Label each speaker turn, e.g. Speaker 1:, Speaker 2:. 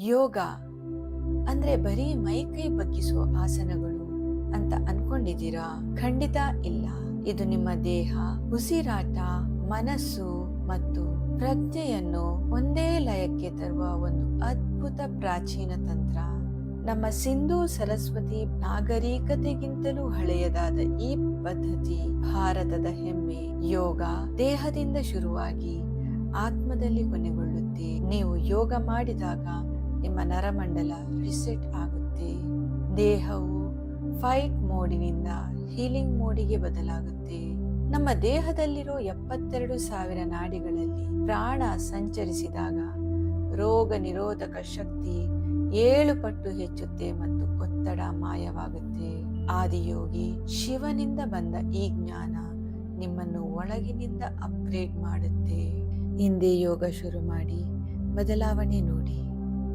Speaker 1: ಯೋಗ ಅಂದ್ರೆ ಬರೀ ಮೈಕೈ ಬಗ್ಗಿಸುವ ಆಸನಗಳು ಅಂತ ಅನ್ಕೊಂಡಿದ್ದೀರಾ? ಖಂಡಿತ ಇಲ್ಲ. ಇದು ನಿಮ್ಮ ದೇಹ, ಉಸಿರಾಟ, ಮನಸ್ಸು ಮತ್ತು ಪ್ರಜ್ಞೆಯನ್ನು ಒಂದೇ ಲಯಕ್ಕೆ ತರುವ ಒಂದು ಅದ್ಭುತ ಪ್ರಾಚೀನ ತಂತ್ರ. ನಮ್ಮ ಸಿಂಧೂ ಸರಸ್ವತಿ ನಾಗರಿಕತೆಗಿಂತಲೂ ಹಳೆಯದಾದ ಈ ಪದ್ಧತಿ ಭಾರತದ ಹೆಮ್ಮೆ. ಯೋಗ ದೇಹದಿಂದ ಶುರುವಾಗಿ ಆತ್ಮದಲ್ಲಿ ಕೊನೆಗೊಳ್ಳುತ್ತೆ. ನೀವು ಯೋಗ ಮಾಡಿದಾಗ ನಿಮ್ಮ ನರಮಂಡಲ ರಿಸೆಟ್ ಆಗುತ್ತೆ. ದೇಹವು ಫೈಟ್ ಮೋಡಿನಿಂದ ಹೀಲಿಂಗ್ ಮೋಡಿಗೆ ಬದಲಾಗುತ್ತೆ. ನಮ್ಮ ದೇಹದಲ್ಲಿರೋ 72,000 ನಾಡಿಗಳಲ್ಲಿ ಪ್ರಾಣ ಸಂಚರಿಸಿದಾಗ ರೋಗ ನಿರೋಧಕ ಶಕ್ತಿ 7 ಪಟ್ಟು ಹೆಚ್ಚುತ್ತೆ ಮತ್ತು ಒತ್ತಡ ಮಾಯವಾಗುತ್ತೆ. ಆದಿಯೋಗಿ ಶಿವನಿಂದ ಬಂದ ಈ ಜ್ಞಾನ ನಿಮ್ಮನ್ನು ಒಳಗಿನಿಂದ ಅಪ್ಗ್ರೇಡ್ ಮಾಡುತ್ತೆ. ಹಿಂದೆ ಯೋಗ ಶುರು ಮಾಡಿ ಬದಲಾವಣೆ ನೋಡಿ.